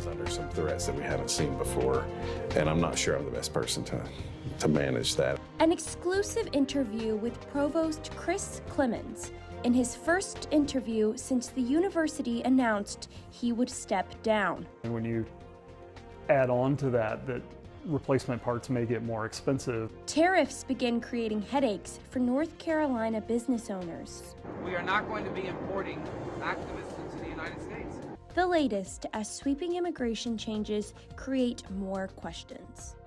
is under some threats that we haven't seen before, and I'm not sure I'm the best person to manage that. An exclusive interview with Provost Chris Clemons in his first interview since the university announced he would step down. And when you add on to that replacement parts may get more expensive. Tariffs begin creating headaches for North Carolina business owners. We are not going to be importing activists into the United States. The latest as sweeping immigration changes create more questions.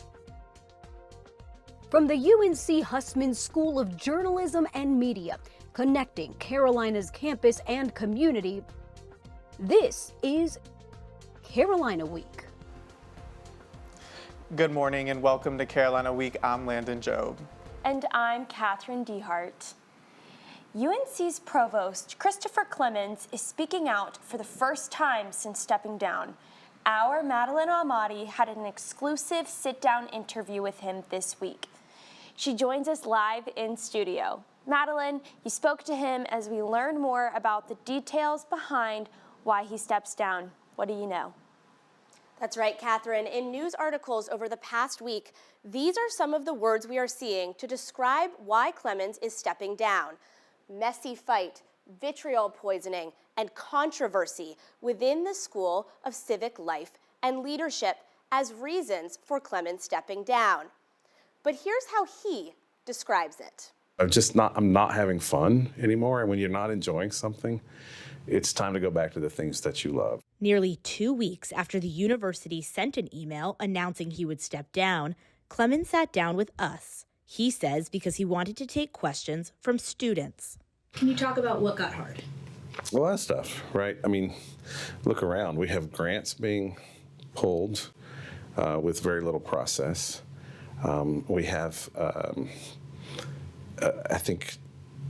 From the UNC Hussman School of Journalism and Media, connecting Carolina's campus and community, this is Carolina Week. Good morning and welcome to Carolina Week. I'm Landon Jobe. And I'm Catherine Dehart. UNC's Provost Christopher Clemons is speaking out for the first time since stepping down. Our Madeline Ahmadi had an exclusive sit-down interview with him this week. She joins us live in studio. Madeline, you spoke to him as we learn more about the details behind why he steps down. What do you know? That's right, Catherine. In news articles over the past week, these are some of the words we are seeing to describe why Clemons is stepping down. Messy fight, vitriol poisoning, and controversy within the School of Civic Life and Leadership as reasons for Clemons stepping down. But here's how he describes it. I'm not having fun anymore, and when you're not enjoying something, it's time to go back to the things that you love. Nearly 2 weeks after the university sent an email announcing he would step down, Clemons sat down with us. He says because he wanted to take questions from students. Can you talk about what got hard? A lot of stuff, right? I mean, look around. We have grants being pulled with very little process. We have, I think,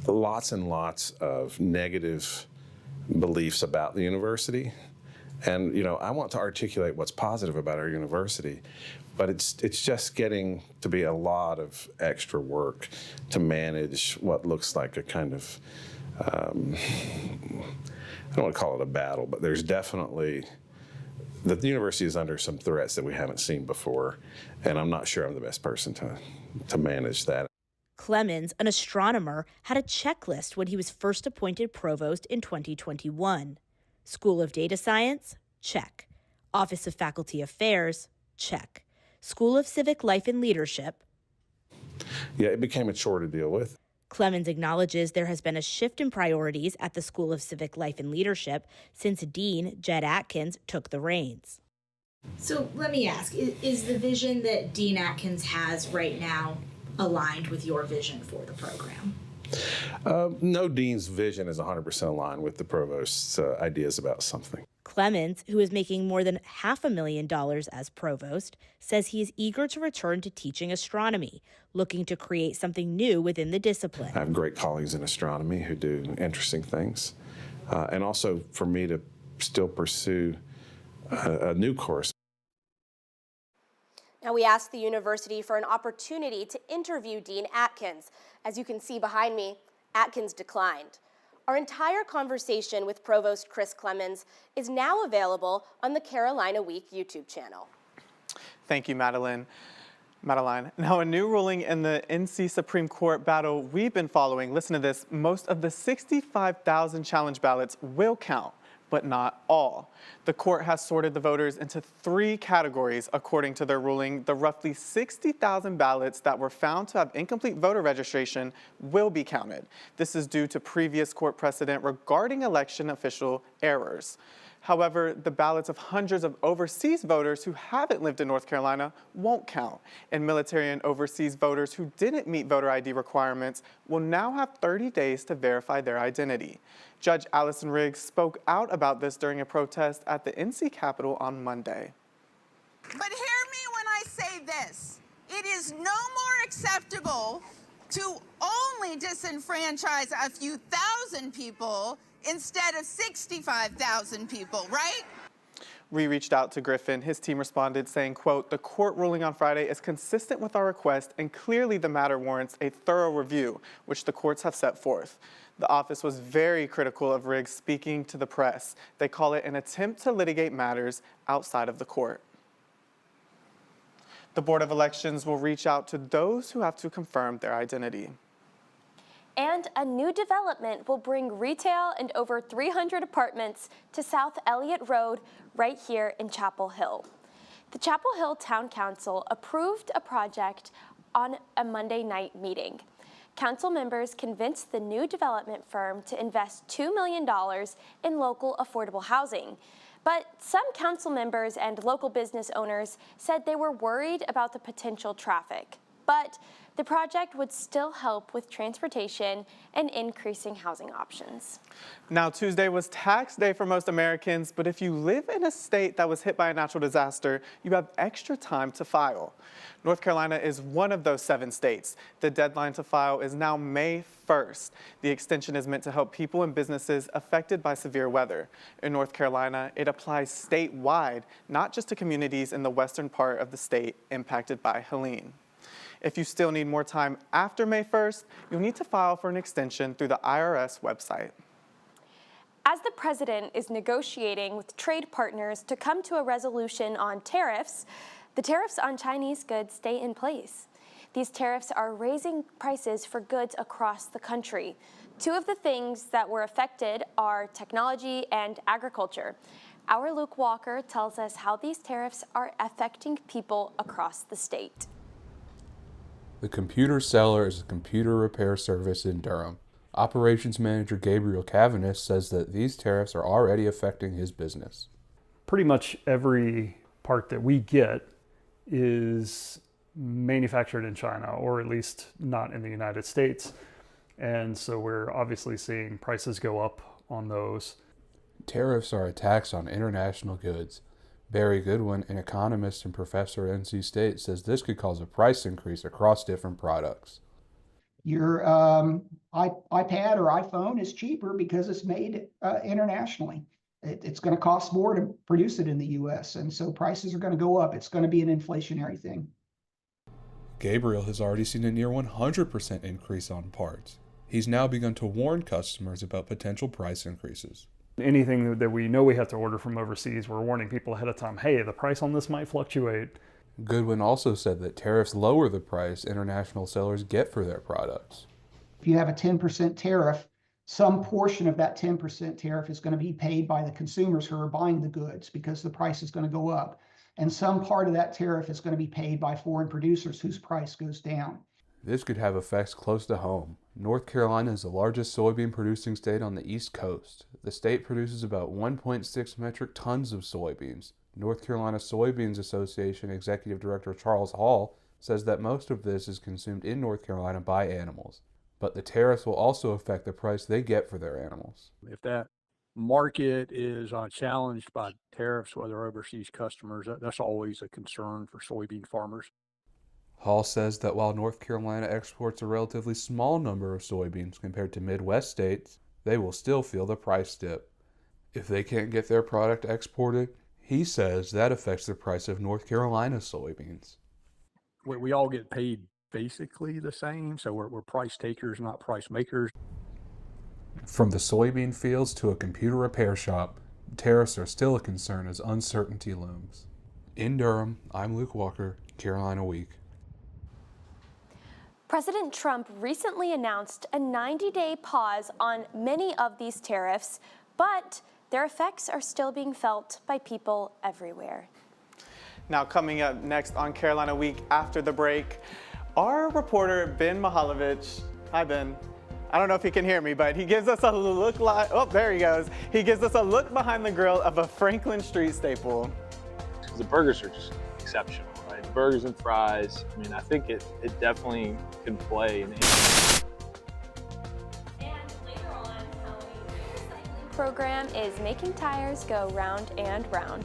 lots and lots of negative beliefs about the university. And, you know, I want to articulate what's positive about our university, but it's just getting to be a lot of extra work to manage what looks like a kind of, I don't want to call it a battle, but there's definitely, the university is under some threats that we haven't seen before, and I'm not sure I'm the best person to manage that. Clemons, an astronomer, had a checklist when he was first appointed provost in 2021. School of Data Science? Check. Office of Faculty Affairs? Check. School of Civic Life and Leadership? Yeah, it became a chore to deal with. Clemons acknowledges there has been a shift in priorities at the School of Civic Life and Leadership since Dean Jed Atkins took the reins. So let me ask, is the vision that Dean Atkins has right now aligned with your vision for the program? No dean's vision is 100% aligned with the provost's ideas about something. Clemons, who is making more than $500,000 as provost, says he is eager to return to teaching astronomy, looking to create something new within the discipline. I have great colleagues in astronomy who do interesting things, and also for me to still pursue a new course. Now, we asked the university for an opportunity to interview Dean Atkins. As you can see behind me, Atkins declined. Our entire conversation with Provost Chris Clemons is now available on the Carolina Week YouTube channel. Thank you, Madeline. Now, a new ruling in the NC Supreme Court battle we've been following, listen to this, most of the 65,000 challenge ballots will count, but not all. The court has sorted the voters into 3 categories according to their ruling. The roughly 60,000 ballots that were found to have incomplete voter registration will be counted. This is due to previous court precedent regarding election official errors. However, the ballots of hundreds of overseas voters who haven't lived in North Carolina won't count, and military and overseas voters who didn't meet voter ID requirements will now have 30 days to verify their identity. Judge Allison Riggs spoke out about this during a protest at the NC Capitol on Monday. But hear me when I say this. It is no more acceptable to only disenfranchise a few thousand people instead of 65,000 people, right? We reached out to Griffin. His team responded saying, quote, "The court ruling on Friday is consistent with our request and clearly the matter warrants a thorough review, which the courts have set forth. The office was very critical of Riggs speaking to the press. They call it an attempt to litigate matters outside of the court. The Board of Elections will reach out to those who have to confirm their identity. And a new development will bring retail and over 300 apartments to South Elliott Road right here in Chapel Hill. The Chapel Hill Town Council approved a project on a Monday night meeting. Council members convinced the new development firm to invest $2 million in local affordable housing. But some council members and local business owners said they were worried about the potential traffic. But the project would still help with transportation and increasing housing options. Now, Tuesday was tax day for most Americans, but if you live in a state that was hit by a natural disaster, you have extra time to file. North Carolina is one of those 7 states. The deadline to file is now May 1st. The extension is meant to help people and businesses affected by severe weather. In North Carolina, it applies statewide, not just to communities in the western part of the state impacted by Helene. If you still need more time after May 1st, you'll need to file for an extension through the IRS website. As the president is negotiating with trade partners to come to a resolution on tariffs, the tariffs on Chinese goods stay in place. These tariffs are raising prices for goods across the country. 2 of the things that were affected are technology and agriculture. Our Luke Walker tells us how these tariffs are affecting people across the state. The Computer Seller is a computer repair service in Durham. Operations Manager Gabriel Cavanagh says that these tariffs are already affecting his business. Pretty much every part that we get is manufactured in China, or at least not in the United States. And so we're obviously seeing prices go up on those. Tariffs are a tax on international goods. Barry Goodwin, an economist and professor at NC State, says this could cause a price increase across different products. Your iPad or iPhone is cheaper because it's made internationally. It's going to cost more to produce it in the U.S., and so prices are going to go up. It's going to be an inflationary thing. Gabriel has already seen a near 100% increase on parts. He's now begun to warn customers about potential price increases. Anything that we know we have to order from overseas, we're warning people ahead of time, hey, the price on this might fluctuate. Goodwin also said that tariffs lower the price international sellers get for their products. If you have a 10% tariff, some portion of that 10% tariff is going to be paid by the consumers who are buying the goods because the price is going to go up. And some part of that tariff is going to be paid by foreign producers whose price goes down. This could have effects close to home. North Carolina is the largest soybean producing state on the East Coast. The state produces about 1.6 metric tons of soybeans. North Carolina Soybeans Association Executive Director Charles Hall says that most of this is consumed in North Carolina by animals. But the tariffs will also affect the price they get for their animals. If that market is challenged by tariffs, whether overseas customers, that's always a concern for soybean farmers. Hall says that while North Carolina exports a relatively small number of soybeans compared to Midwest states, they will still feel the price dip. If they can't get their product exported, he says that affects the price of North Carolina soybeans. We all get paid basically the same, so we're price takers, not price makers. From the soybean fields to a computer repair shop, tariffs are still a concern as uncertainty looms. In Durham, I'm Luke Walker, Carolina Week. President Trump recently announced a 90-day pause on many of these tariffs, but their effects are still being felt by people everywhere. Now, coming up next on Carolina Week after the break, our reporter Ben Mihaljevic. Hi, Ben. I don't know if he can hear me, but he gives us a look there he goes. He gives us a look behind the grill of a Franklin Street staple. The burgers are just exceptional, right? The burgers and fries. I mean, I think it definitely can play in any. And later on, how a recycling program is making tires go round and round.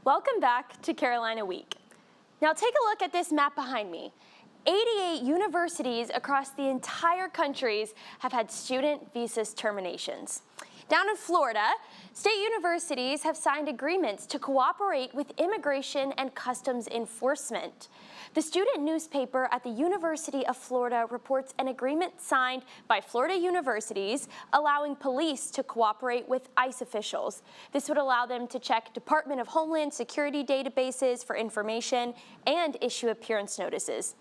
Welcome back to Carolina Week. Now take a look at this map behind me. 88 universities across the entire country have had student visa terminations. Down in Florida, state universities have signed agreements to cooperate with immigration and customs enforcement. The student newspaper at the University of Florida reports an agreement signed by Florida universities allowing police to cooperate with ICE officials. This would allow them to check Department of Homeland Security databases for information and issue appearance notices.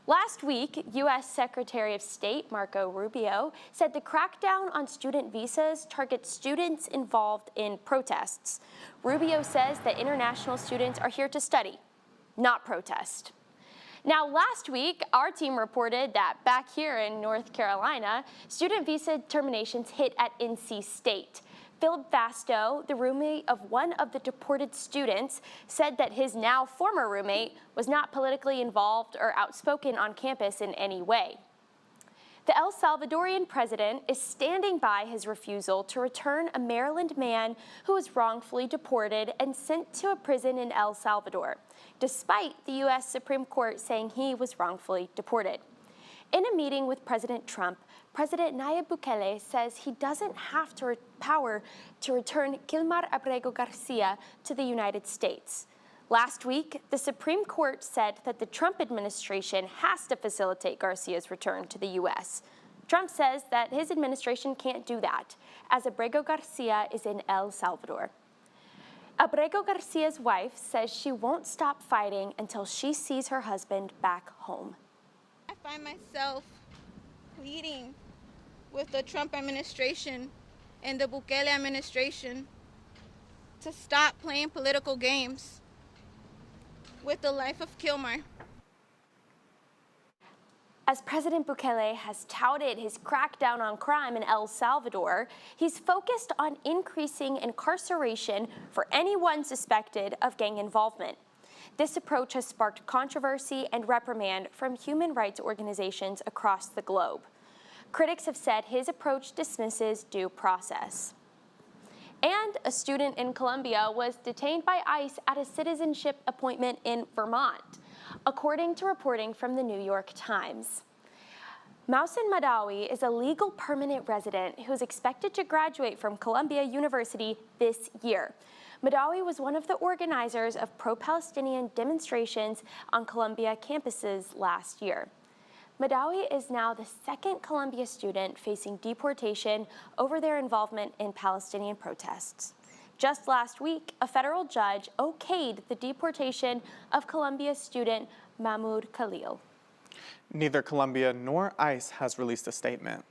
Last week, U.S. Secretary of State Marco Rubio said the crackdown on student visas targets students involved in protests. Rubio says that international students are here to study, not protest. Now, last week, our team reported that back here in North Carolina, student visa terminations hit at NC State. Philip Fasto, the roommate of one of the deported students, said that his now former roommate was not politically involved or outspoken on campus in any way. The El Salvadorian president is standing by his refusal to return a Maryland man who was wrongfully deported and sent to a prison in El Salvador, despite the U.S. Supreme Court saying he was wrongfully deported. In a meeting with President Trump, President Nayib Bukele says he doesn't have the power to return Kilmar Abrego Garcia to the United States. Last week, the Supreme Court said that the Trump administration has to facilitate Garcia's return to the U.S. Trump says that his administration can't do that, as Abrego Garcia is in El Salvador. Abrego Garcia's wife says she won't stop fighting until she sees her husband back home. I find myself pleading with the Trump administration and the Bukele administration to stop playing political games with the life of Kilmar. As President Bukele has touted his crackdown on crime in El Salvador, he's focused on increasing incarceration for anyone suspected of gang involvement. This approach has sparked controversy and reprimand from human rights organizations across the globe. Critics have said his approach dismisses due process. And a student in Colombia was detained by ICE at a citizenship appointment in Vermont, according to reporting from the New York Times. Mausen Madawi is a legal permanent resident who is expected to graduate from Columbia University this year. Madawi was one of the organizers of pro-Palestinian demonstrations on Columbia campuses last year. Madawi is now the second Columbia student facing deportation over their involvement in Palestinian protests. Just last week, a federal judge okayed the deportation of Columbia student Mahmoud Khalil. Neither Columbia nor ICE has released a statement.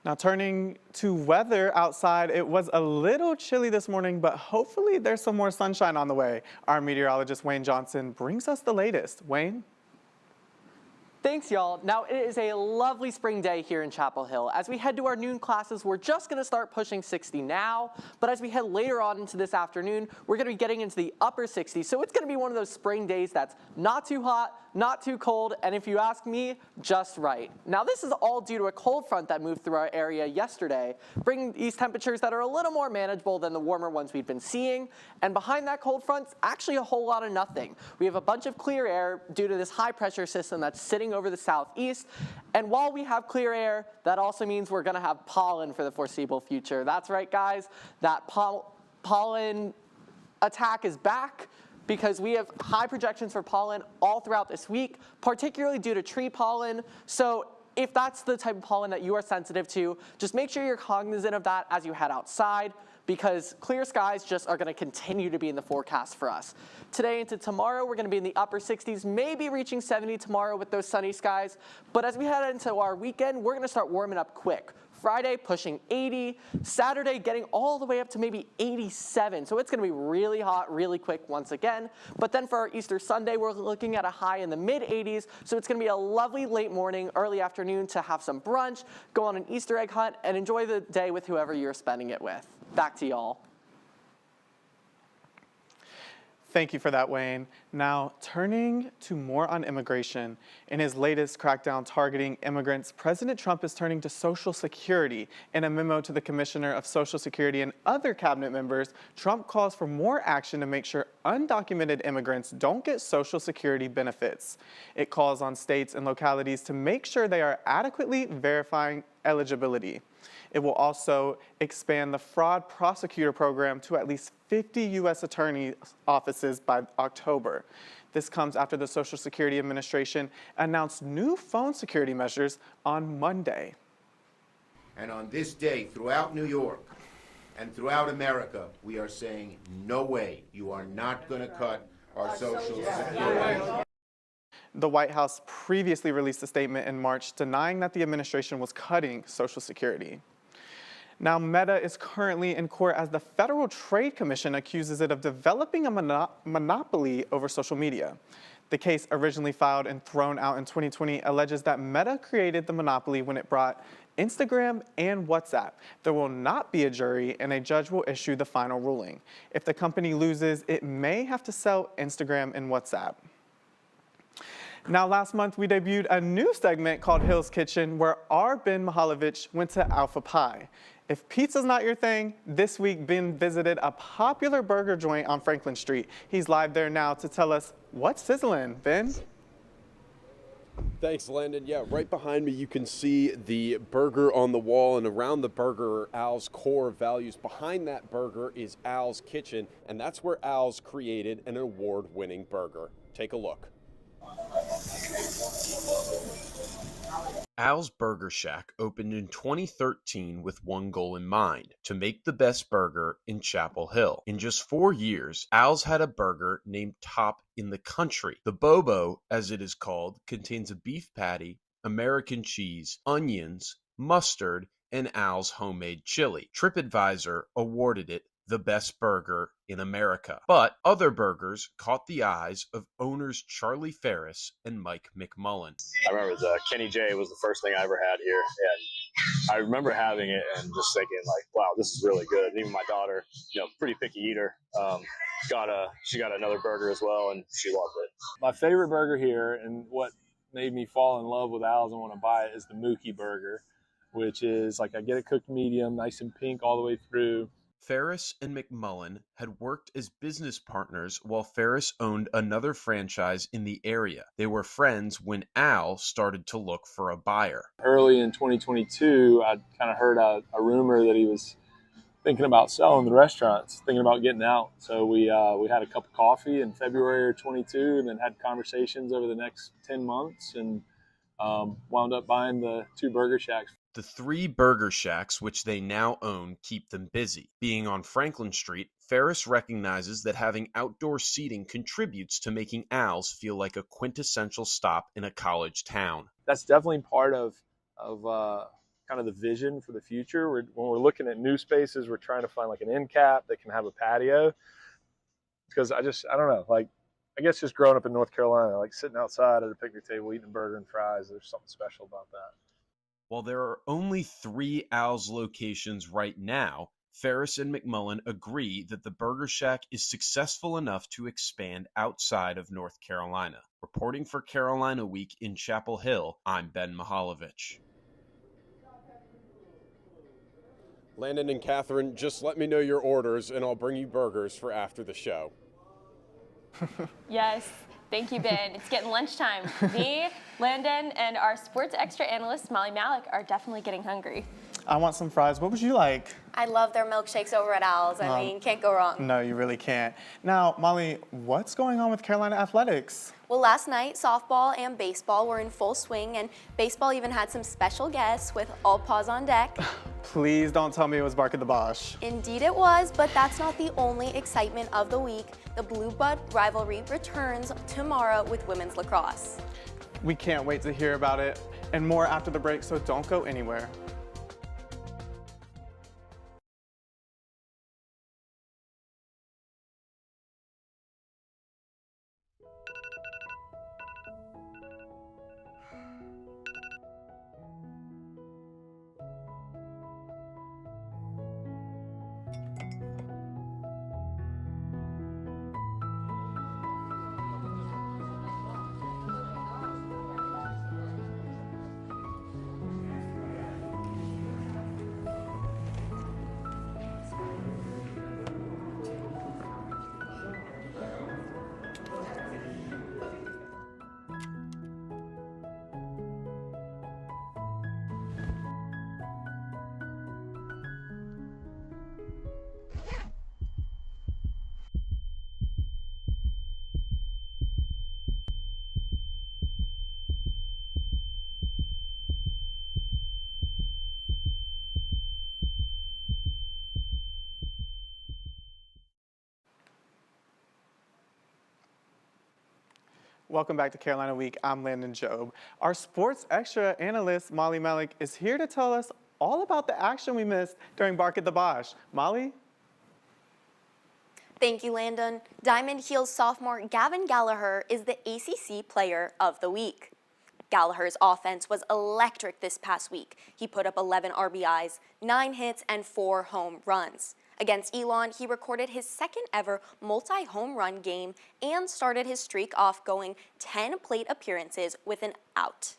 Now turning to weather outside, it was a little chilly this morning, but hopefully there's some more sunshine on the way. Our meteorologist Wayne Johnson brings us the latest. Wayne? Thanks, y'all. Now, it is a lovely spring day here in Chapel Hill. As we head to our noon classes, we're just going to start pushing 60 now, but as we head later on into this afternoon, we're going to be getting into the upper 60s, so it's going to be one of those spring days that's not too hot, not too cold, and if you ask me, just right. Now, this is all due to a cold front that moved through our area yesterday, bringing these temperatures that are a little more manageable than the warmer ones we've been seeing, and behind that cold front's actually a whole lot of nothing. We have a bunch of clear air due to this high pressure system that's sitting over the southeast, and while we have clear air, that also means we're going to have pollen for the foreseeable future. That's right, guys, that pollen attack is back, because we have high projections for pollen all throughout this week, particularly due to tree pollen. So if that's the type of pollen that you are sensitive to, just make sure you're cognizant of that as you head outside, because clear skies just are going to continue to be in the forecast for us. Today into tomorrow, we're going to be in the upper 60s, maybe reaching 70 tomorrow with those sunny skies. But as we head into our weekend, we're going to start warming up quick. Friday pushing 80, Saturday getting all the way up to maybe 87. So it's going to be really hot, really quick once again. But then for our Easter Sunday, we're looking at a high in the mid 80s. So it's going to be a lovely late morning, early afternoon to have some brunch, go on an Easter egg hunt, and enjoy the day with whoever you're spending it with. Back to y'all. Thank you for that, Wayne. Now, turning to more on immigration. In his latest crackdown targeting immigrants, President Trump is turning to Social Security. In a memo to the Commissioner of Social Security and other cabinet members, Trump calls for more action to make sure undocumented immigrants don't get Social Security benefits. It calls on states and localities to make sure they are adequately verifying eligibility. It will also expand the fraud prosecutor program to at least 50 U.S. attorney offices by October. This comes after the Social Security Administration announced new phone security measures on Monday. And on this day, throughout New York and throughout America, we are saying, no way, you are not going to cut our Social Security. The White House previously released a statement in March denying that the administration was cutting Social Security. Now, Meta is currently in court as the Federal Trade Commission accuses it of developing a monopoly over social media. The case, originally filed and thrown out in 2020, alleges that Meta created the monopoly when it brought Instagram and WhatsApp. There will not be a jury, and a judge will issue the final ruling. If the company loses, it may have to sell Instagram and WhatsApp. Now, last month, we debuted a new segment called Hill's Kitchen, where our Ben Mihaljevic went to Alpha Pie. If pizza's not your thing, this week Ben visited a popular burger joint on Franklin Street. He's live there now to tell us what's sizzling. Ben? Thanks, Landon. Yeah, right behind me you can see the burger on the wall, and around the burger are Al's core values. Behind that burger is Al's Kitchen, and that's where Al's created an award-winning burger. Take a look. Al's Burger Shack opened in 2013 with one goal in mind: to make the best burger in Chapel Hill. In just 4 years, Al's had a burger named top in the country. The Bobo, as it is called, contains a beef patty, American cheese, onions, mustard, and Al's homemade chili. TripAdvisor awarded it the best burger in America. But other burgers caught the eyes of owners Charlie Ferris and Mike McMullen. I remember the Kenny J was the first thing I ever had here, and I remember having it and just thinking like, wow, this is really good. And even my daughter, pretty picky eater, she got another burger as well, and she loved it. My favorite burger here, and what made me fall in love with Al's and want to buy it, is the Mookie burger, which is like I get it cooked medium, nice and pink all the way through. Ferris and McMullen had worked as business partners while Ferris owned another franchise in the area. They were friends when Al started to look for a buyer. Early in 2022, I kind of heard a rumor that he was thinking about selling the restaurants, thinking about getting out. So we had a cup of coffee in February of 22, and then had conversations over the next 10 months, and wound up buying the 2 Burger Shacks. The 3 Burger Shacks, which they now own, keep them busy. Being on Franklin Street, Ferris recognizes that having outdoor seating contributes to making Al's feel like a quintessential stop in a college town. That's definitely part of kind of the vision for the future. When we're looking at new spaces, we're trying to find like an end cap that can have a patio. Because I don't know, like, I guess just growing up in North Carolina, like sitting outside at a picnic table eating a burger and fries, there's something special about that. While there are only 3 Al's locations right now, Ferris and McMullen agree that the Burger Shack is successful enough to expand outside of North Carolina. Reporting for Carolina Week in Chapel Hill, I'm Ben Mihaljevic. Landon and Catherine, just let me know your orders and I'll bring you burgers for after the show. Yes. Thank you, Ben. It's getting lunchtime. Me, Landon, and our sports extra analyst, Molly Malik, are definitely getting hungry. I want some fries. What would you like? I love their milkshakes over at Al's. I mean, can't go wrong. No, you really can't. Now, Molly, what's going on with Carolina athletics? Well, last night, softball and baseball were in full swing, and baseball even had some special guests with all paws on deck. Please don't tell me it was Barker the Bosch. Indeed it was, but that's not the only excitement of the week. The Blue Bud rivalry returns tomorrow with women's lacrosse. We can't wait to hear about it, and more after the break, so don't go anywhere. Welcome back to Carolina Week. I'm Landon Job. Our Sports Extra analyst, Molly Malik, is here to tell us all about the action we missed during Bark at the Bosch. Molly? Thank you, Landon. Diamond Heels sophomore Gavin Gallagher is the ACC Player of the Week. Gallagher's offense was electric this past week. He put up 11 RBIs, 9 hits, and 4 home runs. Against Elon, he recorded his second ever multi-home run game and started his streak off going 10 plate appearances without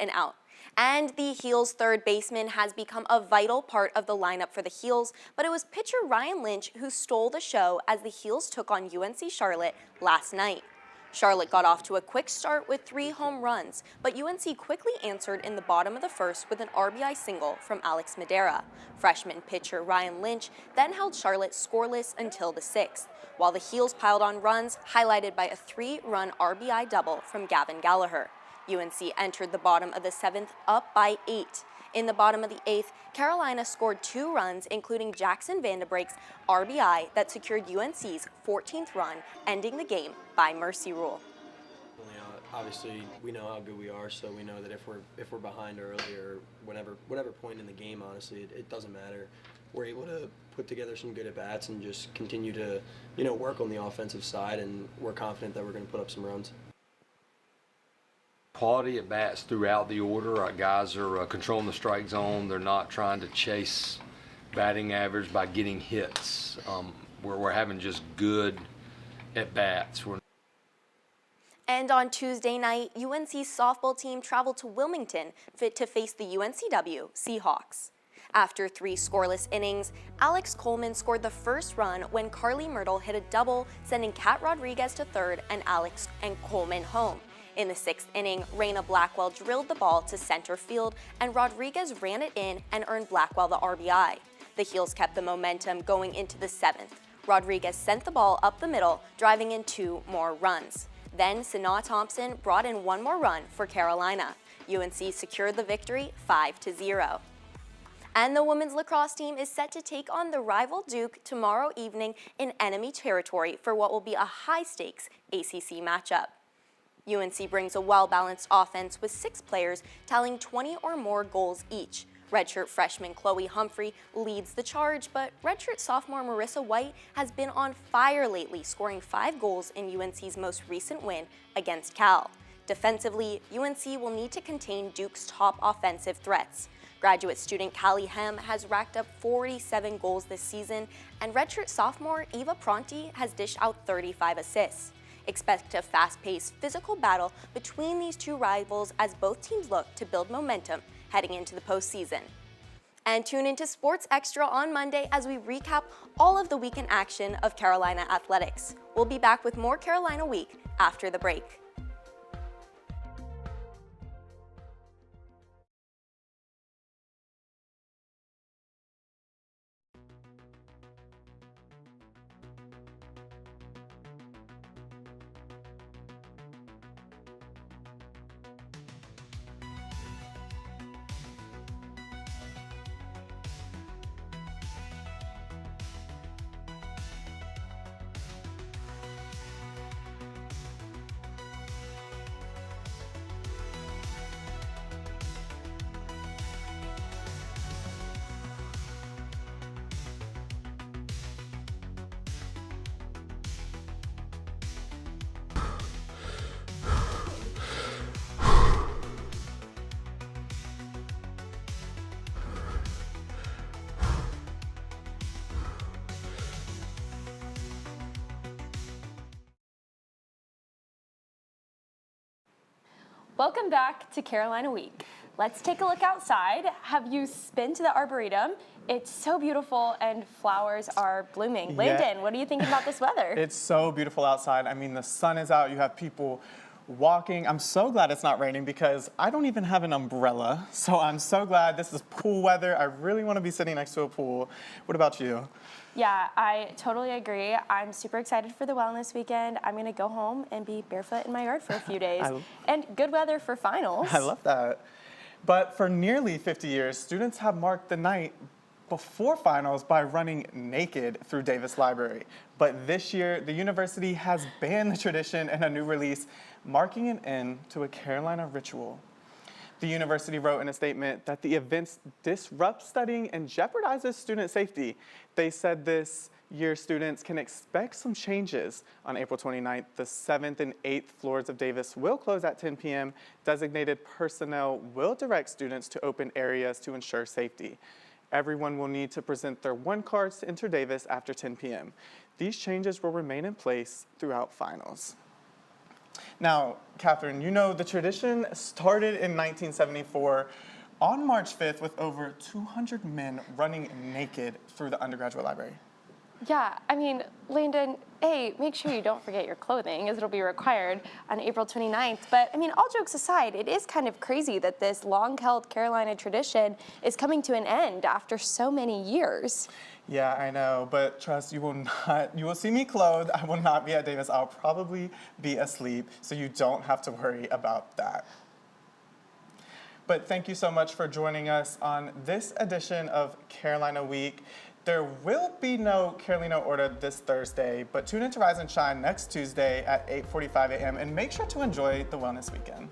an out. And the Heels third baseman has become a vital part of the lineup for the Heels, but it was pitcher Ryan Lynch who stole the show as the Heels took on UNC Charlotte last night. Charlotte got off to a quick start with 3 home runs, but UNC quickly answered in the bottom of the first with an RBI single from Alex Madera. Freshman pitcher Ryan Lynch then held Charlotte scoreless until the 6th, while the Heels piled on runs, highlighted by a 3-run RBI double from Gavin Gallagher. UNC entered the bottom of the 7th up by 8. In the bottom of the 8th, Carolina scored 2 runs, including Jackson Vanderbreek's RBI that secured UNC's 14th run, ending the game by mercy rule. Obviously, we know how good we are, so we know that if we're behind early or whatever point in the game, honestly, it doesn't matter. We're able to put together some good at-bats and just continue to, work on the offensive side, and we're confident that we're going to put up some runs. Quality at bats throughout the order. Our guys are controlling the strike zone. They're not trying to chase batting average by getting hits. We're having just good at bats. And on Tuesday night, UNC's softball team traveled to Wilmington to face the UNCW Seahawks. After 3 scoreless innings, Alex Coleman scored the first run when Carly Myrtle hit a double, sending Kat Rodriguez to third and Coleman home. In the 6th inning, Raina Blackwell drilled the ball to center field, and Rodriguez ran it in and earned Blackwell the RBI. The Heels kept the momentum going into the 7th. Rodriguez sent the ball up the middle, driving in 2 more runs. Then Sanaa Thompson brought in 1 more run for Carolina. UNC secured the victory 5-0. And the women's lacrosse team is set to take on the rival Duke tomorrow evening in enemy territory for what will be a high-stakes ACC matchup. UNC brings a well-balanced offense with 6 players tallying 20 or more goals each. Redshirt freshman Chloe Humphrey leads the charge, but redshirt sophomore Marissa White has been on fire lately, scoring 5 goals in UNC's most recent win against Cal. Defensively, UNC will need to contain Duke's top offensive threats. Graduate student Callie Hem has racked up 47 goals this season, and redshirt sophomore Eva Pronti has dished out 35 assists. Expect a fast-paced physical battle between these 2 rivals as both teams look to build momentum heading into the postseason. And tune into Sports Extra on Monday as we recap all of the weekend action of Carolina athletics. We'll be back with more Carolina Week after the break. Welcome back to Carolina Week. Let's take a look outside. Have you been to the Arboretum? It's so beautiful and flowers are blooming. Landon, what are you thinking about this weather? It's so beautiful outside. I mean, the sun is out. You have people walking. I'm so glad it's not raining because I don't even have an umbrella. So I'm so glad this is pool weather. I really want to be sitting next to a pool. What about you? Yeah, I totally agree. I'm super excited for the wellness weekend. I'm going to go home and be barefoot in my yard for a few days. And good weather for finals. I love that. But for nearly 50 years, students have marked the night before finals by running naked through Davis Library. But this year, the university has banned the tradition in a new release, marking an end to a Carolina ritual. The university wrote in a statement that the events disrupt studying and jeopardizes student safety. They said this year students can expect some changes. On April 29th, the 7th and 8th floors of Davis will close at 10 p.m. Designated personnel will direct students to open areas to ensure safety. Everyone will need to present their one cards to enter Davis after 10 p.m. These changes will remain in place throughout finals. Now, Catherine, you know the tradition started in 1974 on March 5th with over 200 men running naked through the undergraduate library. Yeah, I mean, Landon, A, make sure you don't forget your clothing, as it'll be required on April 29th. But, I mean, all jokes aside, it is kind of crazy that this long-held Carolina tradition is coming to an end after so many years. Yeah, I know, but trust, you will see me clothed. I will not be at Davis. I'll probably be asleep, so you don't have to worry about that. But thank you so much for joining us on this edition of Carolina Week. There will be no Carolina Order this Thursday, but tune in to Rise and Shine next Tuesday at 8:45 a.m. and make sure to enjoy the Wellness Weekend.